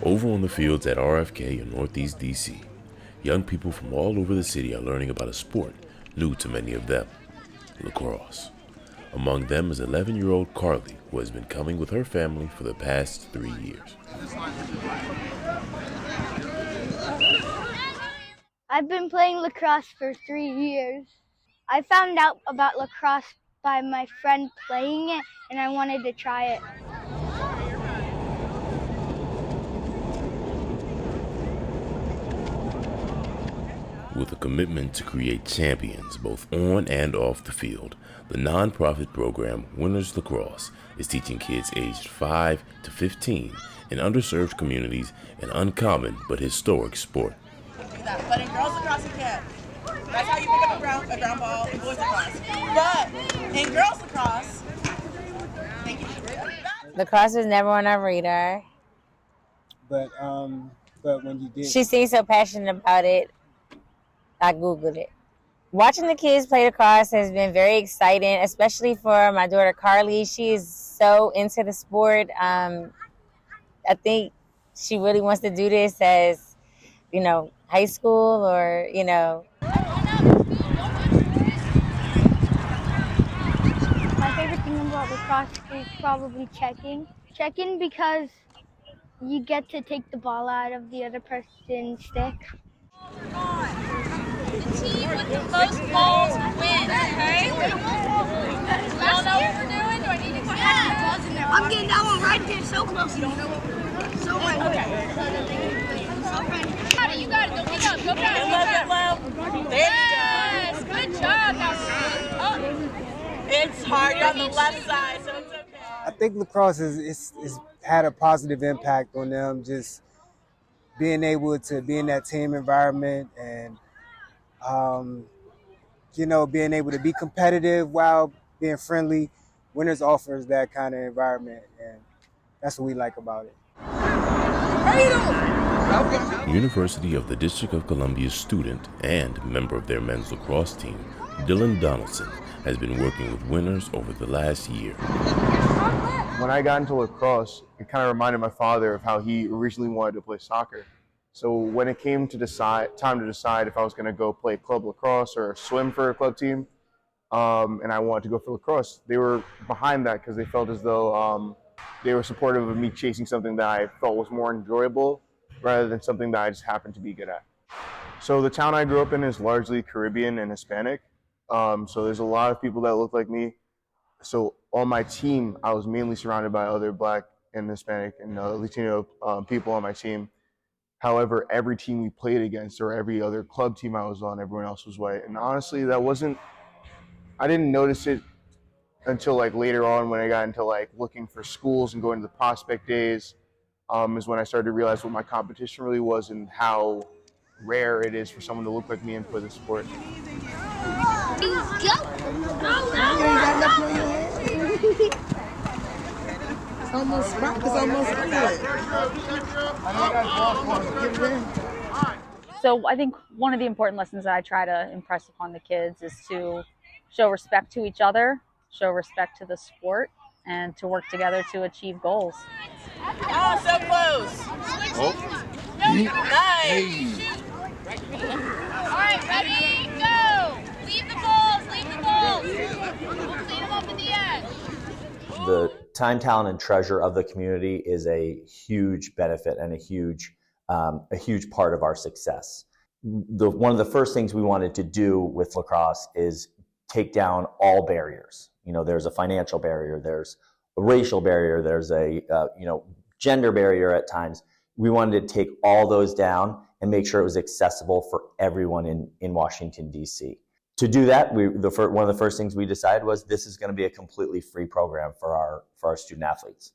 Over on the fields at RFK in Northeast DC, young people from all over the city are learning about a sport new to many of them, lacrosse. Among them is 11-year-old Carly, who has been coming with her family for the past 3 years. I've been playing lacrosse for 3 years. I found out about lacrosse by my friend playing it, and I wanted to try it. With a commitment to create champions both on and off the field, the nonprofit program Winners Lacrosse is teaching kids aged 5 to 15 in underserved communities an uncommon but historic sport. But in girls lacrosse you can't. That's how you pick up a ground ball in boys lacrosse. But in girls lacrosse, lacrosse was never on our radar. But when you did, she seemed so passionate about it. I Googled it. Watching the kids play lacrosse has been very exciting, especially for my daughter Carly. She is so into the sport. I think she really wants to do this as, high school or, My favorite thing about lacrosse is probably checking. Checking because you get to take the ball out of the other person's stick. The team with the most balls wins, okay? You all know what we're doing? Do I need to explain? Yeah. I'm getting that one right there, so close. You don't know what we're doing? So right. Okay. So right. You got it. Go pick up. Go fast. Yes. Good job. it's hard. You're on the left side, so it's okay. I think lacrosse is had a positive impact on them, just being able to be in that team environment and being able to be competitive while being friendly. Winners offers that kind of environment, and that's what we like about it. University of the District of Columbia student and member of their men's lacrosse team, Dylan Donaldson, has been working with Winners over the last year. When I got into lacrosse, it kind of reminded my father of how he originally wanted to play soccer. So when it came to time to decide if I was going to go play club lacrosse or swim for a club team, and I wanted to go for lacrosse, they were behind that because they felt as though they were supportive of me chasing something that I felt was more enjoyable rather than something that I just happened to be good at. So the town I grew up in is largely Caribbean and Hispanic. So there's a lot of people that look like me. So on my team, I was mainly surrounded by other Black and Hispanic and Latino people on my team. However, every team we played against or every other club team I was on, everyone else was white. And honestly, I didn't notice it until later on when I got into looking for schools and going to the prospect days, is when I started to realize what my competition really was and how rare it is for someone to look like me and play the sport. Almost good. So I think one of the important lessons that I try to impress upon the kids is to show respect to each other, show respect to the sport, and to work together to achieve goals. Oh, so close. Oh. Nice. All right, ready, go. Leave the balls. We'll clean them up at the end. The time, talent, and treasure of the community is a huge benefit and a huge part of our success. One of the first things we wanted to do with lacrosse is take down all barriers. There's a financial barrier, there's a racial barrier, there's a gender barrier at times. We wanted to take all those down and make sure it was accessible for everyone in Washington, D.C. To do that, one of the first things we decided was this is going to be a completely free program for our student athletes.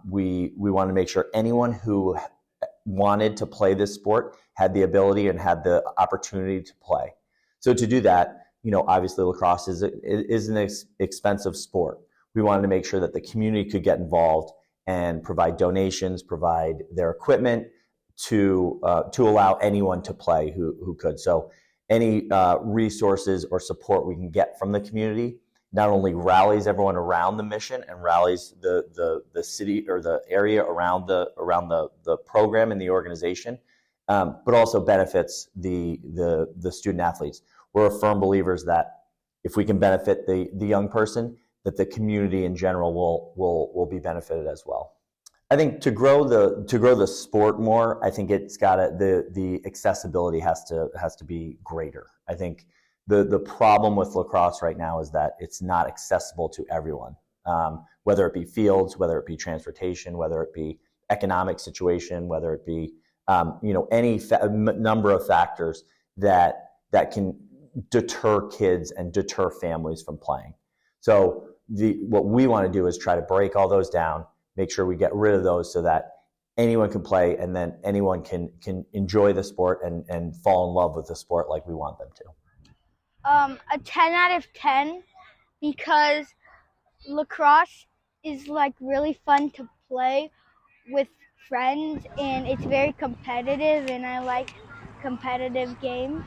We wanted to make sure anyone who wanted to play this sport had the ability and had the opportunity to play. So to do that, obviously lacrosse is an expensive sport. We wanted to make sure that the community could get involved and provide donations, provide their equipment to allow anyone to play who could. So any resources or support we can get from the community not only rallies everyone around the mission and rallies the city or the area around the program and the organization, but also benefits the student athletes. We're firm believers that if we can benefit the young person, that the community in general will be benefited as well. I think to grow the sport more, I think it's got the accessibility has to be greater. I think the problem with lacrosse right now is that it's not accessible to everyone, whether it be fields, whether it be transportation, whether it be economic situation, whether it be any number of factors that can deter kids and deter families from playing. So what we want to do is try to break all those down, make sure we get rid of those so that anyone can play and then anyone can enjoy the sport and fall in love with the sport like we want them to. A 10 out of 10 because lacrosse is like really fun to play with friends and it's very competitive and I like competitive games.